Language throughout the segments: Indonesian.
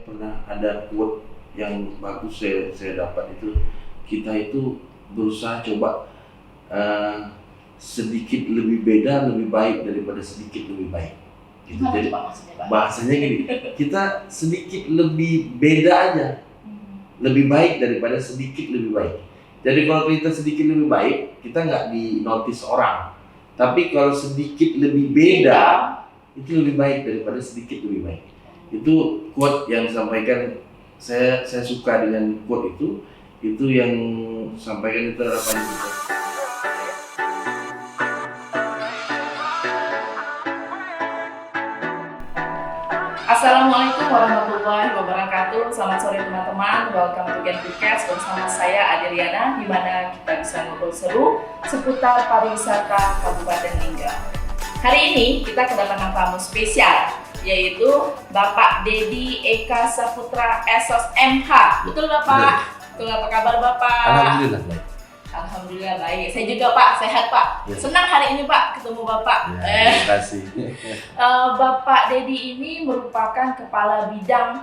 pernah ada quote yang bagus saya dapat itu, kita itu berusaha coba sedikit lebih beda lebih baik daripada sedikit lebih baik. Gitu. Jadi bahasanya gini, kita sedikit lebih beda aja, lebih baik daripada sedikit lebih baik. Jadi kalau kita sedikit lebih baik, kita nggak dinotis orang. Tapi kalau sedikit lebih beda, itu lebih baik daripada sedikit lebih baik. Itu quote yang disampaikan, saya suka dengan quote itu yang sampaikan itu adalah paling penting. Assalamualaikum warahmatullahi wabarakatuh. Selamat sore teman-teman. Welcome to Gen Podcast bersama saya Adriana, di mana kita bisa ngobrol seru seputar pariwisata Kabupaten Lingga. Hari ini kita kedatangan tamu spesial, yaitu Bapak Dedi Eka Saputra SOS MH. Betul Bapak? Betul. Apa kabar Bapak? Alhamdulillah baik. Alhamdulillah baik. Saya juga Pak, sehat Pak. Ya. Senang hari ini Pak ketemu Bapak. Ya, terima kasih. Bapak Dedi ini merupakan Kepala Bidang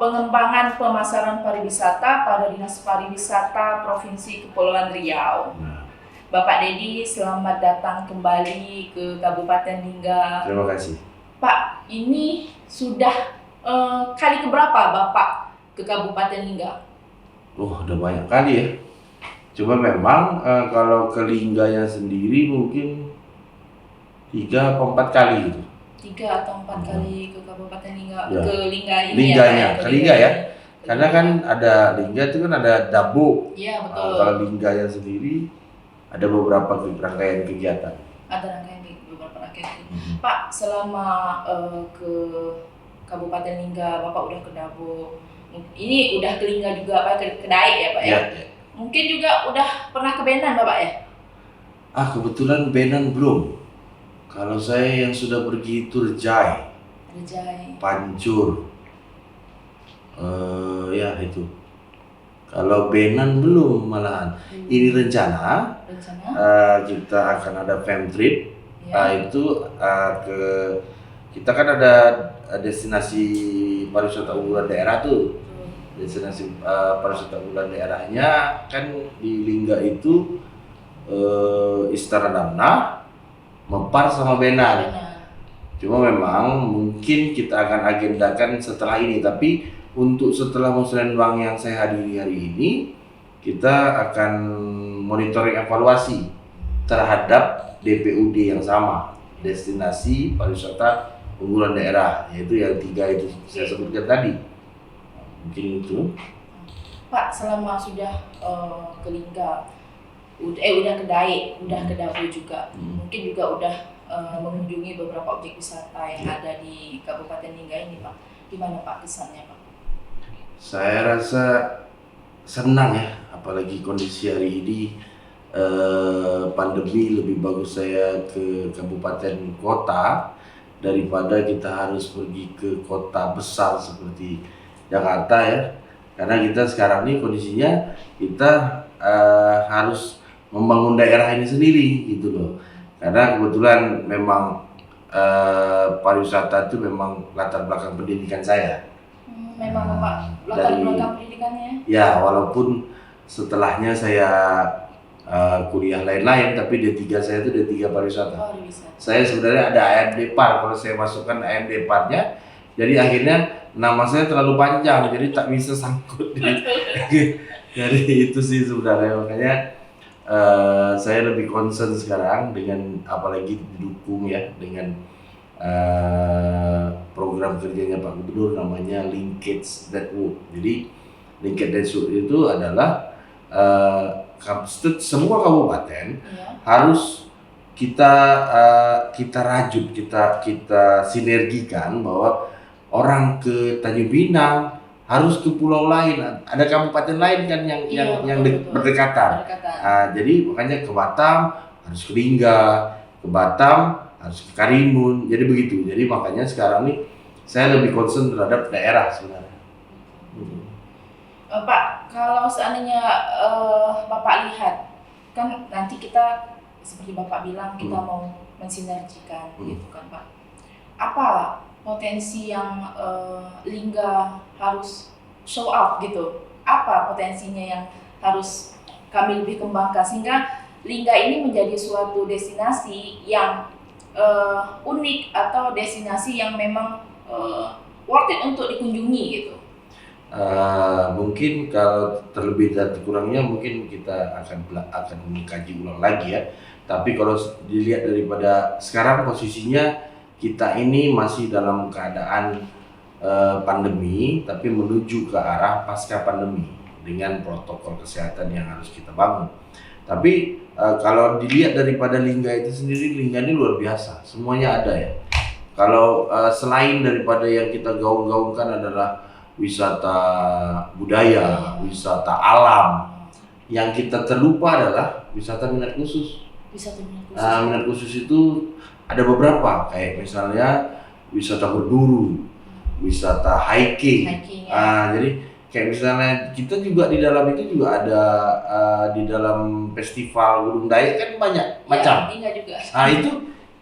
Pengembangan Pemasaran Pariwisata pada Dinas Pariwisata Provinsi Kepulauan Riau. Nah, Bapak Dedi, selamat datang kembali ke Kabupaten Lingga. terima kasih. Pak, ini sudah kali keberapa Bapak ke Kabupaten Lingga? Udah banyak kali ya. Cuma memang kalau ke Lingganya sendiri mungkin 3 atau 4 kali gitu. 3 atau 4 kali ke Kabupaten Lingga, Ya. ke Lingga ini Lingganya, ya? ke Lingga ya. Karena kan ada Lingga itu kan ada Dabu. Iya betul. Kalau Lingganya sendiri ada beberapa rangkaian kegiatan. Ada beberapa rangkaian. Pak, selama ke Kabupaten Lingga, Bapak udah ke Dabu. Ini udah ke Lingga juga, Pak, ke Daik ya Pak ya? Ya. Mungkin juga udah pernah ke Benan Bapak ya? Kebetulan Benan belum. Kalau saya yang sudah pergi itu Rejai, Rejai. Pancur, ya itu. Kalau Benan belum malahan. Ini rencana kita akan ada fam trip. Ya. Itu kita kan ada destinasi pariwisata unggulan daerah tuh. Destinasi pariwisata unggulan daerahnya kan di Lingga itu Istana Damna, Mempar sama Benan. Cuma memang mungkin kita akan agendakan setelah ini, tapi untuk setelah Musrenbang yang saya hadiri hari ini, kita akan monitoring evaluasi terhadap DPUD yang sama, destinasi pariwisata unggulan daerah, yaitu yang 3 itu saya sebutkan tadi. Mungkin itu. Pak, selama sudah ke Lingga, udah ke Daik, udah ke Dabu juga, mungkin juga udah mengunjungi beberapa objek wisata yang ada di Kabupaten Lingga ini Pak. Gimana Pak kesannya Pak? Saya rasa senang ya, apalagi kondisi hari ini pandemi, lebih bagus saya ke kabupaten kota daripada kita harus pergi ke kota besar seperti Jakarta ya. Karena kita sekarang ini kondisinya kita harus membangun daerah ini sendiri gitu loh. Karena kebetulan memang pariwisata itu memang latar belakang pendidikan saya. Memang Bapak latar belakang pendidikannya? Ya, walaupun setelahnya saya kuliah lain-lain, tapi D3 saya itu D3 pariwisata. Oh, bisa. Saya sebenarnya ada AMD Par, kalau saya masukkan AMD Par-nya, jadi akhirnya nama saya terlalu panjang, jadi tak bisa sangkut. Jadi itu sih sebenarnya, makanya saya lebih concern sekarang dengan, apalagi didukung ya dengan program kerjanya Pak Gubernur namanya Linkage Network. Jadi Linkage Network itu adalah semua kabupaten harus kita rajut, kita sinergikan bahwa orang ke Tanjung Pinang harus ke pulau lain, ada kabupaten lain kan yang berdekatan. Jadi makanya ke Batam harus ke Lingga, ke Batam harus ke Karimun, jadi begitu. Jadi makanya sekarang nih saya lebih concern terhadap daerah sebenarnya. Pak, kalau seandainya Bapak lihat, kan nanti kita seperti Bapak bilang kita mau mensinergikan gitu kan Pak. Apa potensi yang Lingga harus show up gitu? Apa potensinya yang harus kami lebih kembangkan sehingga Lingga ini menjadi suatu destinasi yang unik atau destinasi yang memang worth it untuk dikunjungi gitu? Mungkin kalau terlebih dan kurangnya mungkin kita akan mengkaji ulang lagi ya. Tapi kalau dilihat daripada sekarang posisinya kita ini masih dalam keadaan pandemi, tapi menuju ke arah pasca pandemi dengan protokol kesehatan yang harus kita bangun. Tapi kalau dilihat daripada Lingga itu sendiri, Lingga ini luar biasa, semuanya ada ya. Kalau selain daripada yang kita gaung-gaungkan adalah wisata budaya, wisata alam, yang kita terlupa adalah wisata minat khusus. Wisata minat khusus. Minat khusus itu ada beberapa, kayak misalnya wisata berburu, wisata hiking. Jadi kayak misalnya kita juga di dalam itu juga ada di dalam festival Gunung Dayak kan banyak macam. Lingga juga.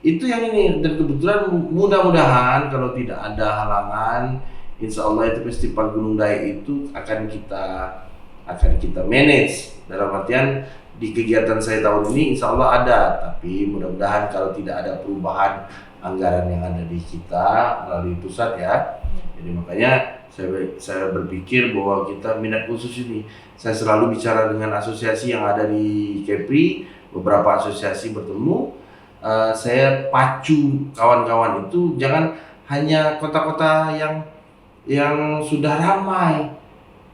Itu yang ini, dan kebetulan mudah-mudahan kalau tidak ada halangan, insya Allah itu festival Gunung Dayak itu akan kita manage, dalam artian di kegiatan saya tahun ini insya Allah ada, tapi mudah-mudahan kalau tidak ada perubahan anggaran yang ada di kita melalui pusat ya. Jadi makanya saya berpikir bahwa kita minat khusus ini, saya selalu bicara dengan asosiasi yang ada di Kepri, beberapa asosiasi bertemu, saya pacu kawan-kawan itu jangan hanya kota-kota yang sudah ramai.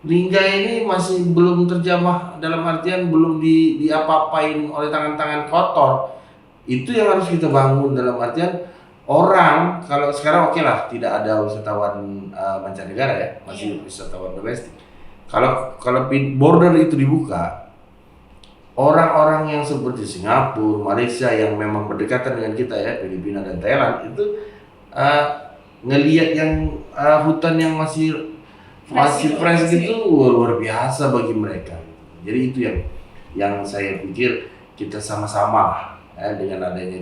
Lingga ini masih belum terjamah, dalam artian belum diapa-apain oleh tangan-tangan kotor. Itu yang harus kita bangun, dalam artian orang, kalau sekarang oke lah tidak ada wisatawan mancanegara ya, masih wisatawan domestik. Kalau border itu dibuka, orang-orang yang seperti Singapura, Malaysia yang memang berdekatan dengan kita ya, Filipina dan Thailand itu ngelihat yang hutan yang masih fresh gitu luar biasa bagi mereka. Jadi itu yang saya pikir kita sama-sama lah ya, dengan adanya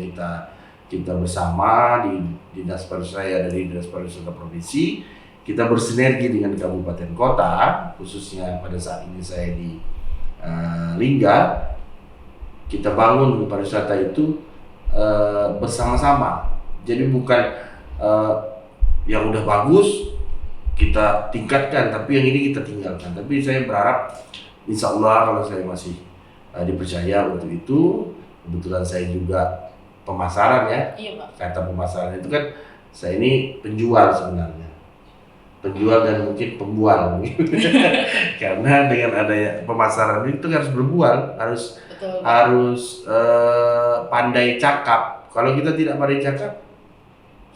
kita bersama di Dinas Pariwisata dari Dinas Pariwisata Provinsi, kita bersinergi dengan kabupaten kota, khususnya pada saat ini saya di Lingga, kita bangun pariwisata itu bersama-sama. Jadi bukan yang udah bagus kita tingkatkan, tapi yang ini kita tinggalkan. Tapi saya berharap insya Allah kalau saya masih dipercaya untuk itu, kebetulan saya juga pemasaran ya. Iya, Pak. Kata pemasaran itu kan saya ini penjual sebenarnya. Penjual dan mungkin pembual. Karena dengan adanya pemasaran itu harus berbual, harus pandai cakap. Kalau kita tidak pandai cakap,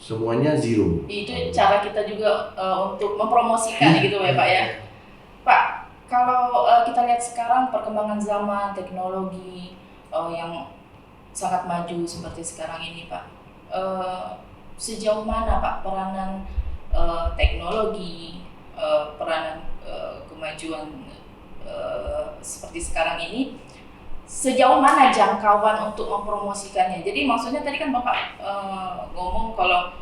semuanya zero. Itu cara kita juga untuk mempromosikan gitu ya Pak ya. Pak, kalau kita lihat sekarang perkembangan zaman teknologi yang sangat maju seperti sekarang ini Pak, sejauh mana Pak peranan teknologi, peranan kemajuan seperti sekarang ini, sejauh mana jangkauan untuk mempromosikannya? Jadi maksudnya tadi kan Bapak ngomong kalau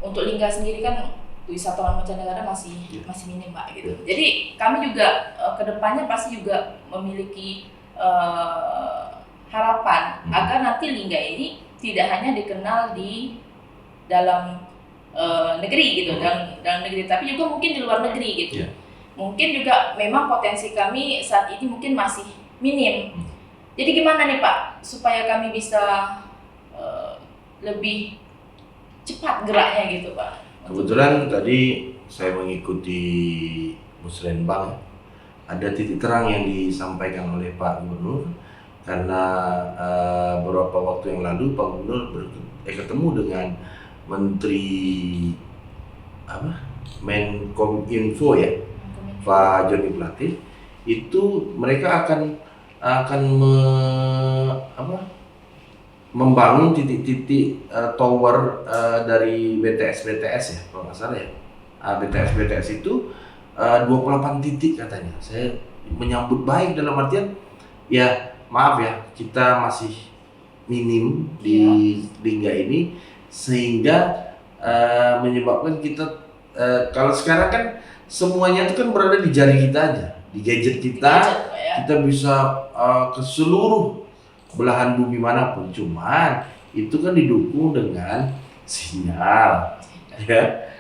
untuk Lingga sendiri kan wisatawan mancanegara masih minim Pak gitu. Jadi kami juga kedepannya pasti juga memiliki harapan agar nanti Lingga ini tidak hanya dikenal di dalam negeri gitu, dalam negeri, tapi juga mungkin di luar negeri gitu. Mungkin juga memang potensi kami saat ini mungkin masih minim. Jadi gimana nih Pak supaya kami bisa lebih cepat geraknya gitu Pak? Kebetulan tadi saya mengikuti Musrenbang, ada titik terang yang disampaikan oleh Pak Gubernur, karena beberapa waktu yang lalu Pak Gubernur ketemu dengan Menteri Menkominfo ya, Pak Joni Plate. Itu mereka akan membangun titik-titik tower dari BTS ya, kalau nggak salah ya. BTS itu 28 titik katanya. Saya menyambut baik dalam artian ya maaf ya, kita masih minim di Lingga ini, sehingga menyebabkan kita kalau sekarang kan semuanya itu kan berada di jari kita aja, di gadget kita. Gadget, Pak, ya. Kita bisa ke seluruh belahan bumi manapun, cuman itu kan didukung dengan sinyal, ya,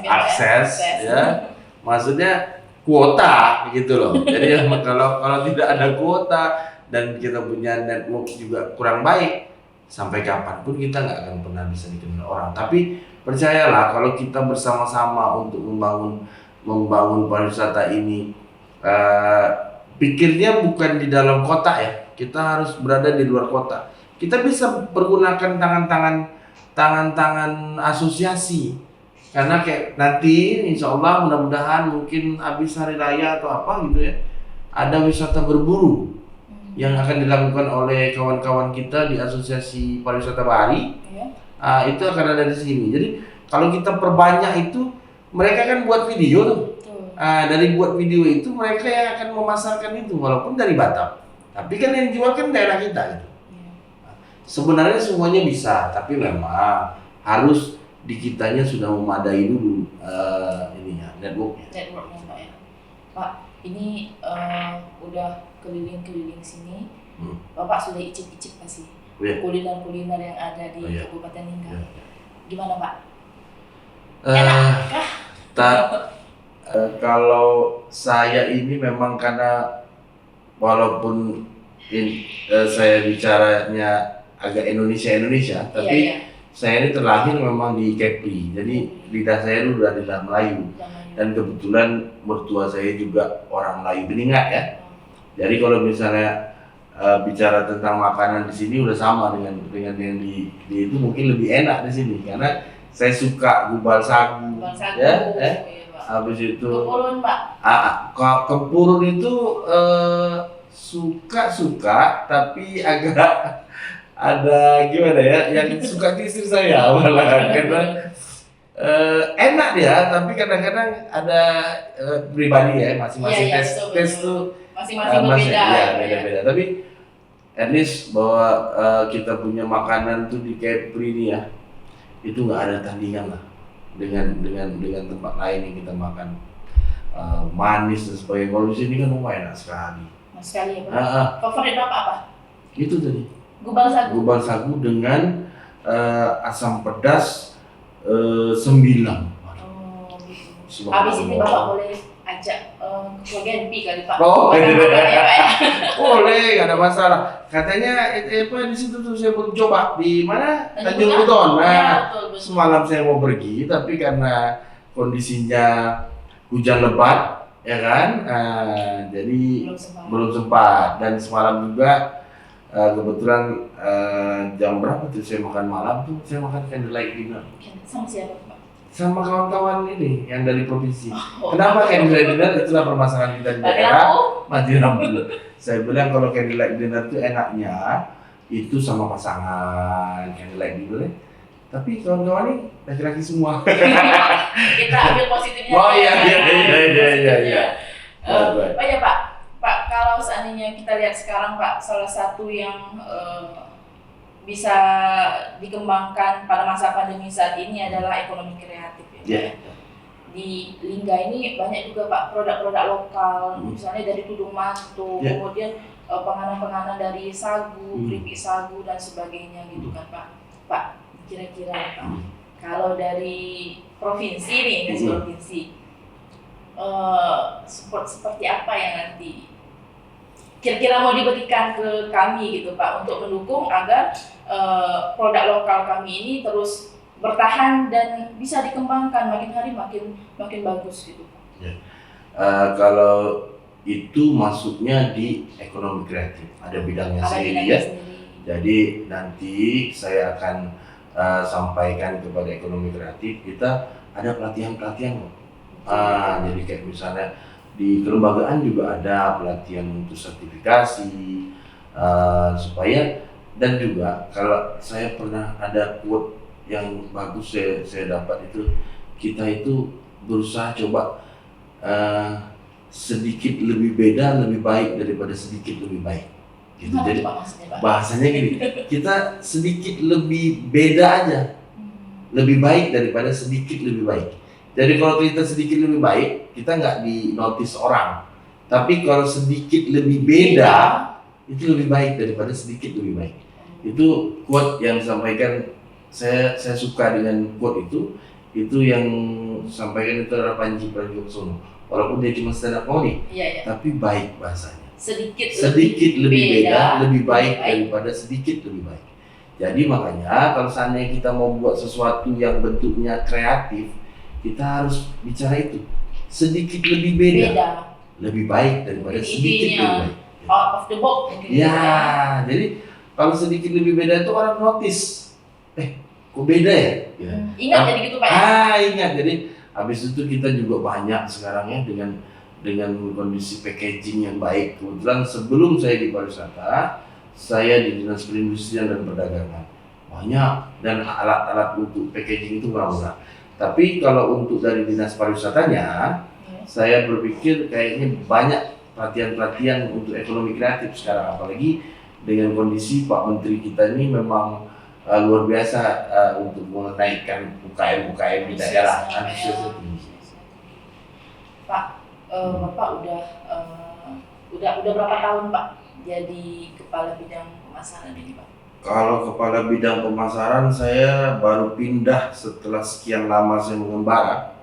akses, ya, maksudnya kuota gitu loh. Jadi kalau tidak ada kuota dan kita punya network juga kurang baik, sampai kapanpun kita nggak akan pernah bisa dikenal orang. Tapi percayalah, kalau kita bersama-sama untuk membangun pariwisata ini, pikirnya bukan di dalam kota ya. Kita harus berada di luar kota. Kita bisa pergunakan tangan-tangan asosiasi. Karena kayak nanti insya Allah mudah-mudahan mungkin habis hari raya atau apa gitu ya, ada wisata berburu yang akan dilakukan oleh kawan-kawan kita di Asosiasi Pariwisata Bahari. Itu akan ada di sini. Jadi kalau kita perbanyak itu, mereka kan buat video tuh. Dari buat video itu mereka yang akan memasarkan itu, walaupun dari Batam. Tapi kan yang jual kan daerah kita gitu. Sebenarnya semuanya bisa, tapi memang harus di kitanya sudah memadai dulu ininya, networknya. Networknya, Pak, ya. Pak, ini udah keliling-keliling sini. Bapak sudah icip-icip pasti kuliner-kuliner yang ada di Kabupaten Lingga. Gimana, Pak? Enak kah? Kalau saya ini memang karena walaupun saya bicaranya agak Indonesia, tapi saya ini terlahir memang di Kepri, jadi lidah saya itu udah lidah Melayu. Dan kebetulan mertua saya juga orang Melayu Beningat ya. Jadi kalau misalnya bicara tentang makanan di sini udah sama dengan yang di itu, mungkin lebih enak di sini karena saya suka gubal sagu, ya. Habis itu kempurun, Pak. Kempurun itu suka tapi agak ada gimana ya, yang suka istri saya malah karena enak dia, tapi kadang-kadang ada pribadi ya, masing-masing tes tuh masing-masing berbeda. Beda-beda. Tapi at least bahwa kita punya makanan tuh di Kepri ini ya, itu nggak ada tandingan lah dengan tempat lain yang kita makan. Manis dan sebagainya. Kalau di sini kan enak sekali. Enak sekali ya, Pak. Favorit Bapak apa? Itu tadi. Gubal sagu dengan asam pedas 9. Gitu. Habis ini Bapak boleh ajak ke Genpi kali, Pak. Boleh, nggak ada masalah. Katanya di situ tuh saya belum coba, di mana, Tanjung Buton. Betul. Semalam saya mau pergi, tapi karena kondisinya hujan lebat, ya kan, jadi belum sempat. Dan semalam juga kebetulan jam berapa tuh saya makan malam tuh, saya makan candlelight dinner. Sama siapa, Pak? Sama kawan-kawan ini yang dari provinsi. Kenapa candlelight dinner? Itulah permasalahan kita di daerah mati lampu. Saya bilang kalau candlelight dinner itu enaknya itu sama pasangan candlelight dinner. Tapi kawan-kawan ini laki-laki semua. Kita ambil positifnya. Oh iya. Oh ya, Pak, kalau seandainya kita lihat sekarang, Pak, salah satu yang bisa dikembangkan pada masa pandemi saat ini adalah ekonomi kreatif ya. Di Lingga ini banyak juga, Pak, produk-produk lokal, misalnya dari tudung mantu, kemudian penganan-penganan dari sagu, keripik sagu dan sebagainya gitu kan, Pak. Pak, kira-kira Pak, kalau dari provinsi nih, provinsi seperti apa yang nanti kira-kira mau diberikan ke kami gitu, Pak, untuk mendukung agar produk lokal kami ini terus bertahan dan bisa dikembangkan makin hari makin bagus gitu, Pak. Kalau itu masuknya di ekonomi kreatif, ada bidangnya sendiri ya. Jadi nanti saya akan sampaikan kepada ekonomi kreatif, kita ada pelatihan-pelatihan. Jadi kayak misalnya di kelembagaan juga ada pelatihan untuk sertifikasi supaya, dan juga kalau saya pernah ada quote yang bagus saya dapat itu, kita itu berusaha coba sedikit lebih beda lebih baik daripada sedikit lebih baik gitu. Jadi bahasanya gini, kita sedikit lebih beda aja lebih baik daripada sedikit lebih baik. Jadi kalau kita sedikit lebih baik, kita nggak dinotis orang. Tapi kalau sedikit lebih beda, itu lebih baik daripada sedikit lebih baik. Itu quote yang disampaikan, saya suka dengan quote itu yang disampaikan itu adalah Panji Pragiwaksono. Walaupun dia cuma stand up comedy, tapi baik bahasanya. Sedikit lebih beda, lebih baik daripada sedikit lebih baik. Jadi makanya kalau seandainya kita mau buat sesuatu yang bentuknya kreatif, kita harus bicara itu. Sedikit lebih beda. Lebih baik daripada sedikit lebih baik. Out of the box. Ya, jadi kalau sedikit lebih beda itu orang notice. Kok beda ya? Ingat jadi gitu Pak ya? Ingat. Jadi habis itu kita juga banyak sekarang ya dengan kondisi packaging yang baik. Kebetulan sebelum saya di pariwisata, saya di Dinas Perindustrian dan Perdagangan. Banyak dan alat-alat untuk packaging itu murah-murah. Tapi kalau untuk dari dinas pariwisatanya, saya berpikir kayaknya banyak pelatihan-pelatihan untuk ekonomi kreatif sekarang, apalagi dengan kondisi Pak Menteri kita ini memang luar biasa untuk menaikkan UKM di daerah. Pak, Bapak udah berapa tahun Pak jadi kepala bidang pemasaran ini Pak? Kalau kepala bidang pemasaran saya baru pindah setelah sekian lama saya mengembara.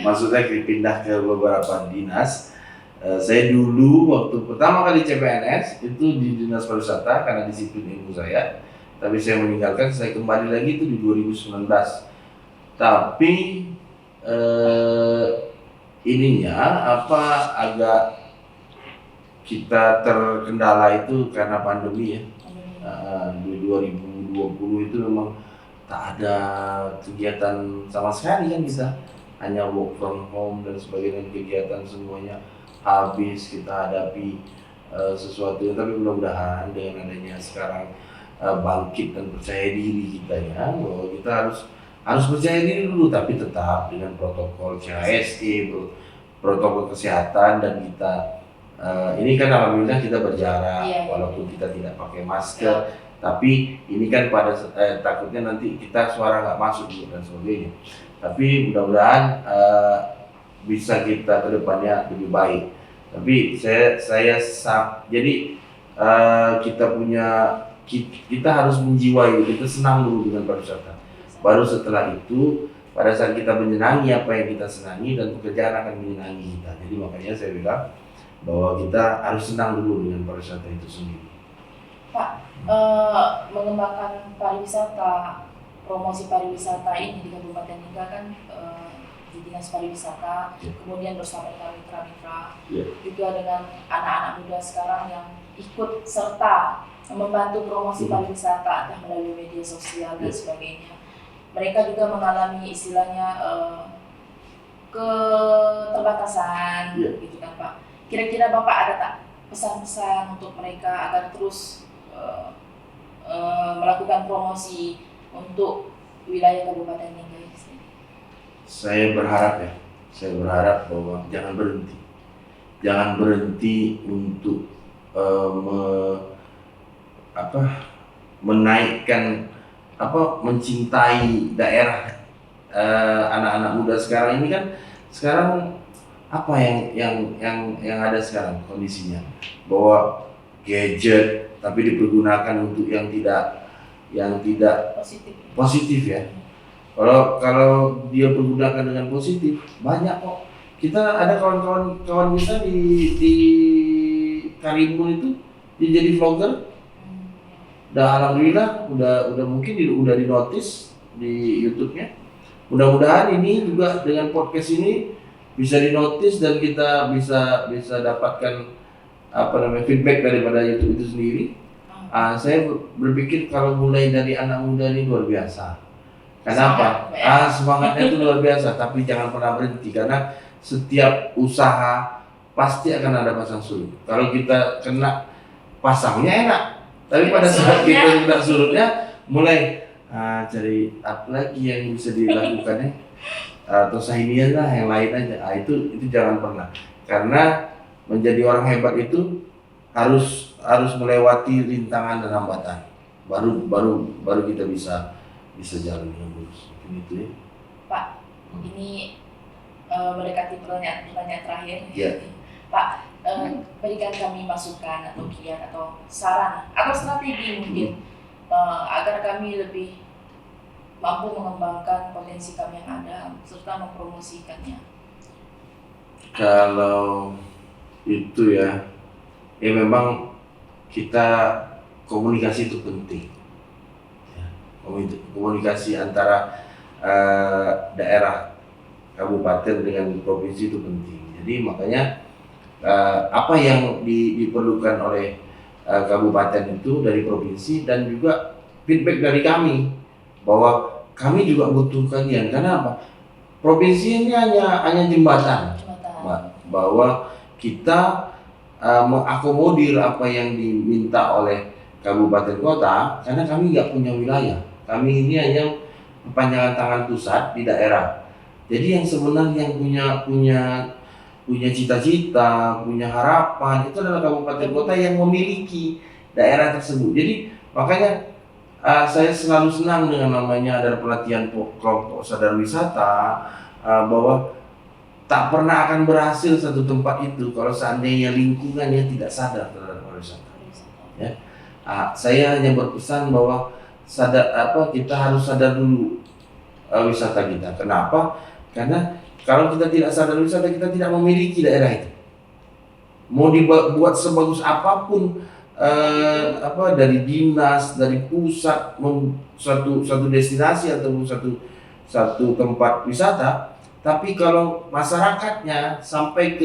Maksudnya pindah ke beberapa dinas. Saya dulu waktu pertama kali CPNS itu di Dinas Pariwisata karena disiplin ilmu saya. Tapi saya meninggalkan, saya kembali lagi itu di 2019. Tapi agak kita terkendala itu karena pandemi ya. Di 2020 itu memang tak ada kegiatan sama sekali kan, kita hanya work from home dan sebagainya, kegiatan semuanya habis, kita hadapi sesuatu. Tapi mudah-mudahan dengan adanya sekarang bangkit dan percaya diri kita ya, bahwa kita harus percaya diri dulu, tapi tetap dengan protokol CHSE, protokol kesehatan, dan kita ini kan alhamdulillah kita berjarak, walaupun kita tidak pakai masker, tapi ini kan pada takutnya nanti kita suara nggak masuk dan sebagainya. Tapi mudah-mudahan bisa kita ke depannya lebih baik. Tapi jadi kita harus menjiwai, kita senang dulu dengan pariwisata. Baru setelah itu, pada saat kita menyenangi apa yang kita senangi, dan pekerjaan akan menyenangi kita. Jadi makanya saya bilang bahwa kita harus senang dulu dengan pariwisata itu sendiri. Pak, mengembangkan pariwisata, promosi pariwisata ini di Kabupaten Ningga kan di Dinas Pariwisata, kemudian bersama dengan mitra-mitra, juga dengan anak-anak muda sekarang yang ikut serta membantu promosi pariwisata, entah melalui media sosial dan sebagainya. Mereka juga mengalami istilahnya keterbatasan, gitu kan Pak. Kira-kira Bapak ada tak pesan-pesan untuk mereka agar terus melakukan promosi untuk wilayah Kabupaten Ningga? Saya berharap bahwa jangan berhenti untuk menaikkan, mencintai daerah. Anak-anak muda sekarang ini kan, sekarang apa yang ada sekarang kondisinya, bahwa gadget tapi dipergunakan untuk yang tidak positif ya. Kalau dia pergunakan dengan positif, banyak kok. Kita ada kawan kita di Karimun itu, dia jadi vlogger. Alhamdulillah udah mungkin udah dinotis di YouTube-nya. Mudah-mudahan ini juga dengan podcast ini bisa dinotis dan kita bisa dapatkan feedback daripada YouTube itu sendiri. Saya berpikir kalau mulai dari anak muda ini luar biasa. Kenapa? Semangatnya itu luar biasa, tapi jangan pernah berhenti, karena setiap usaha pasti akan ada pasang surut. Kalau kita kena pasangnya enak, tapi pada saat kita kena surutnya, mulai cari apa lagi yang bisa dilakukan ya, atau sainian lah yang lain aja. Itu jangan pernah, karena menjadi orang hebat itu harus melewati rintangan dan hambatan. Baru kita bisa jalan dengan lurus. gitu ya. Pak, ini mendekati pertanyaan terakhir. Iya. Pak, berikan kami masukan atau kiat atau saran atau strategi mungkin agar kami lebih mampu mengembangkan potensi kami yang ada serta mempromosikannya. Kalau itu ya memang kita komunikasi itu penting. Ya, komunikasi antara daerah kabupaten dengan provinsi itu penting. Jadi makanya apa yang diperlukan oleh kabupaten itu dari provinsi dan juga feedback dari kami bahwa kami juga butuh kajian. Karena apa? Provinsi ini hanya jembatan. Bahwa kita mengakomodir apa yang diminta oleh kabupaten kota karena kami nggak punya wilayah. Kami ini hanya kepanjangan tangan pusat di daerah. Jadi yang sebenarnya yang punya cita-cita, punya harapan itu adalah kabupaten kota yang memiliki daerah tersebut. Jadi makanya saya selalu senang dengan namanya ada pelatihan kelompok sadar wisata bahwa tak pernah akan berhasil satu tempat itu kalau seandainya lingkungannya tidak sadar terhadap pariwisata. Ya. Saya hanya berpesan bahwa kita harus sadar dulu wisata kita. Kenapa? Karena kalau kita tidak sadar wisata, kita tidak memiliki daerah itu. Mau dibuat sebagus apapun dari dinas, dari pusat, suatu destinasi ataupun satu tempat wisata, tapi kalau masyarakatnya sampai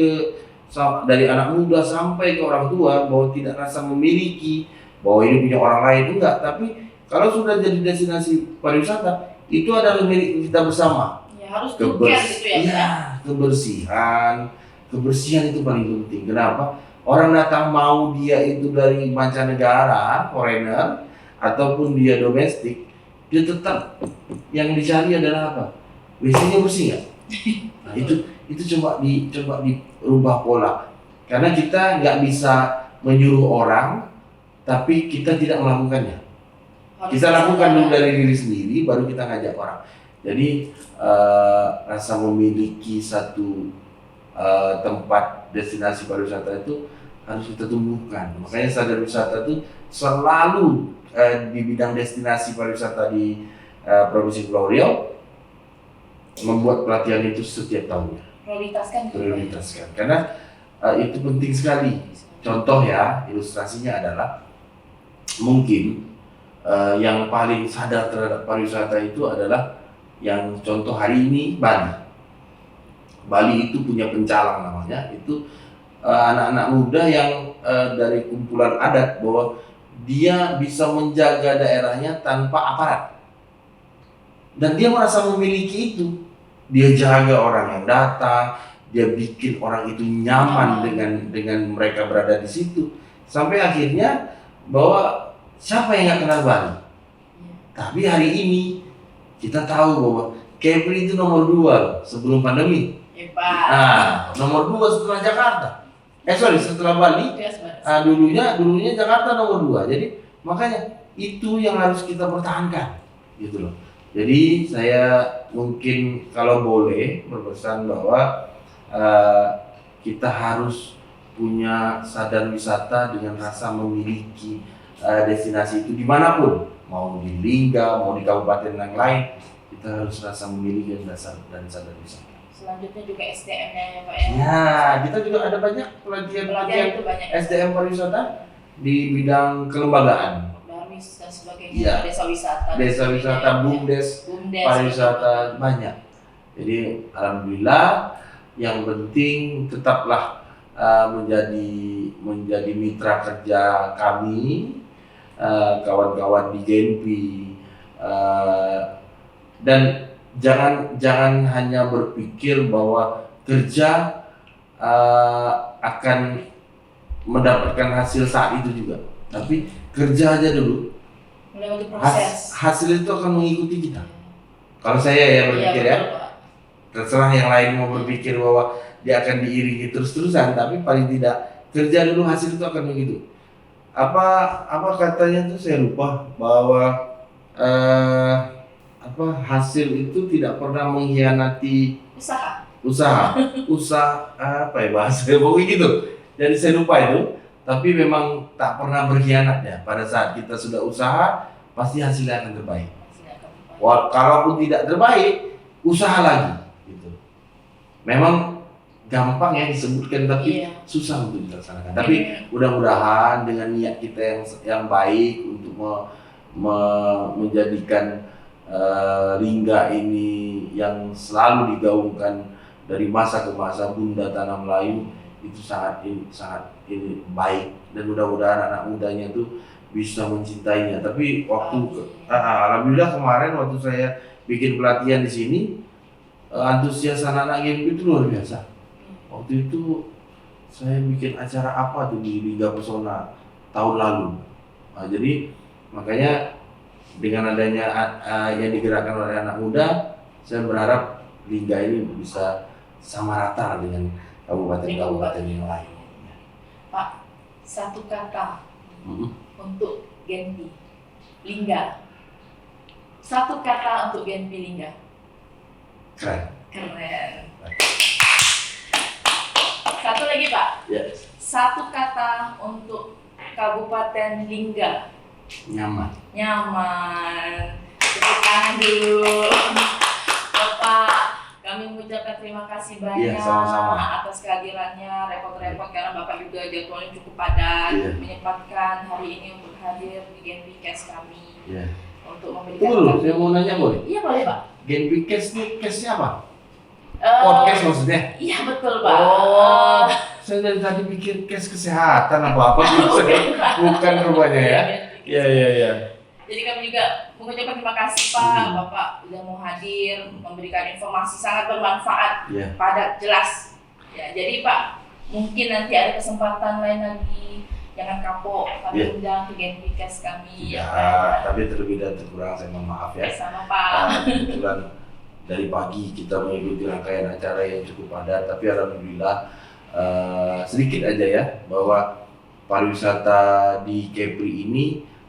dari anak muda sampai ke orang tua bahwa tidak rasa memiliki bahwa ini punya orang lain, enggak. Tapi kalau sudah jadi destinasi pariwisata, itu adalah milik kita bersama. Ya, harus gitu ya. Kebersihan itu paling penting. Kenapa? Orang datang mau dia itu dari mancanegara, foreigner, ataupun dia domestik, dia tetap yang dicari adalah apa? WC-nya bersih nggak? Nah, itu coba dirubah pola. Karena kita nggak bisa menyuruh orang, tapi kita tidak melakukannya. Kita lakukan dulu dari diri sendiri, baru kita ngajak orang. Jadi rasa memiliki satu tempat destinasi pariwisata itu harus kita tumbuhkan. Makanya sadar wisata itu selalu di bidang destinasi pariwisata di Provinsi Pulau Riau membuat pelatihan itu setiap tahunnya. Prioritaskan. Karena itu penting sekali. Contoh ya, ilustrasinya adalah mungkin yang paling sadar terhadap pariwisata itu adalah yang contoh hari ini Bali. Bali itu punya pencalang namanya, itu anak-anak muda yang dari kumpulan adat bahwa dia bisa menjaga daerahnya tanpa aparat. Dan dia merasa memiliki itu. Dia jaga orang yang datang, dia bikin orang itu nyaman dengan mereka berada di situ. Sampai akhirnya bahwa siapa yang nggak kenal Bali? Tapi hari ini kita tahu bahwa Kepri itu nomor 2 sebelum pandemi. Nah, nomor 2 setelah Jakarta. Setelah Bali. Dulunya Jakarta nomor 2. Jadi makanya itu yang harus kita pertahankan, gitu loh. Jadi saya mungkin kalau boleh berpesan bahwa kita harus punya sadar wisata dengan rasa memiliki destinasi itu dimanapun, mau di Lingga, mau di kabupaten yang lain, kita harus rasa memiliki dan sadar wisata. Selanjutnya juga SDM-nya ya Pak ya. Ya, kita juga ada banyak pelatihan SDM pariwisata di bidang kelembagaan. Darmis dan sebagainya, desa wisata, BUMDes, pariwisata banyak. Jadi alhamdulillah, yang penting tetaplah menjadi mitra kerja kami, kawan-kawan di Genpi, dan jangan hanya berpikir bahwa kerja akan mendapatkan hasil saat itu juga, tapi kerja aja dulu. Melewati proses. Hasil itu akan mengikuti kita. Kalau saya berpikir ya, terserah yang lain mau berpikir bahwa dia akan diiringi terus-terusan, tapi paling tidak kerja dulu, hasil itu akan begitu. Apa katanya tuh saya lupa, bahwa hasil itu tidak pernah mengkhianati usaha. usaha apa ya bahasa pokoknya gitu. Jadi saya lupa itu, tapi memang tak pernah berkhianat ya. Pada saat kita sudah usaha, pasti hasilnya akan terbaik. Kalaupun tidak terbaik, usaha lagi gitu. Memang gampang ya disebutkan, tapi susah untuk dilaksanakan. Tapi mudah-mudahan dengan niat kita yang baik untuk menjadikan Lingga ini yang selalu digaungkan dari masa ke masa, Bunda Tanam Layu, itu sangat baik, dan mudah-mudahan anak mudanya itu bisa mencintainya. Tapi alhamdulillah kemarin waktu saya bikin pelatihan di sini, antusias anak-anak GNP itu luar biasa. Waktu itu saya bikin acara apa tuh di Liga Pesona tahun lalu. Nah, jadi makanya dengan adanya yang digerakkan oleh anak muda, saya berharap Liga ini bisa sama rata dengan kabupaten-kabupaten yang lain. Pak, satu kata untuk GNP Lingga. Satu kata untuk GNP Lingga. Keren. Satu lagi Pak. Yes. Satu kata untuk Kabupaten Lingga. Nyaman. Tepuk tangan dulu. Bapak, kami mengucapkan terima kasih banyak sama-sama atas kehadirannya, repot-repot karena Bapak juga jadwalnya cukup padat, menyempatkan hari ini untuk hadir di GNP Cash kami. Untuk memberikan. Saya mau nanya boleh? Iya boleh Pak. GNP Cash ini cashnya apa? Podcast maksudnya? Iya betul Pak. Oh, saya dari tadi pikir cash kesehatan apa bukan rupanya ya? Iya. Jadi kami juga mengucapkan terima kasih Pak, Bapak sudah mau hadir, memberikan informasi sangat bermanfaat, padat, jelas. Ya, jadi Pak, mungkin nanti ada kesempatan lain lagi, jangan kapok, kami undang ke GNP Cash kami. Tapi terlebih dan terkurang saya mohon maaf ya. Sama Pak. Kebetulan dari pagi kita mengikuti rangkaian acara yang cukup padat, tapi alhamdulillah sedikit aja ya bahwa pariwisata di Kepri ini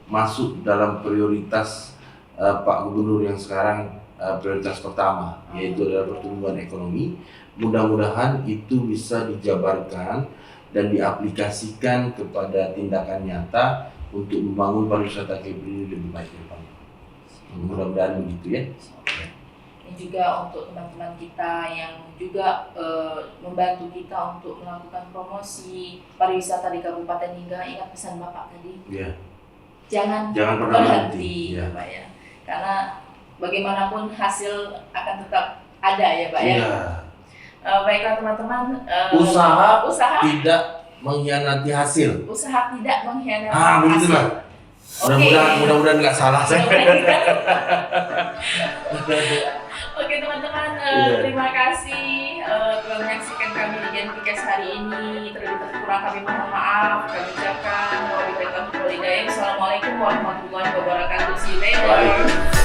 masuk dalam prioritas Pak Gubernur yang sekarang, prioritas pertama, yaitu adalah pertumbuhan ekonomi. Mudah-mudahan itu bisa dijabarkan dan diaplikasikan kepada tindakan nyata untuk membangun pariwisata Kepri ini lebih baik ke depan. Mudah-mudahan begitu ya. Ini juga untuk teman-teman kita yang juga membantu kita untuk melakukan promosi pariwisata di Kabupaten Lingga. Ingat pesan Bapak tadi. Jangan pernah berhenti, Pak ya. Karena bagaimanapun hasil akan tetap ada ya, Pak ya. Baiklah teman-teman. Usaha tidak mengkhianati hasil. Usaha tidak mengkhianati hasil. Begitulah. Mudah-mudahan nggak salah saya. Oke teman-teman, terima kasih telah menyaksikan kami di GNP Cash hari ini. Terlebih kurang kami mohon maaf. Kami ucapkan wabillahi taufiq wal hidayah. Assalamualaikum warahmatullahi wabarakatuh. See you later.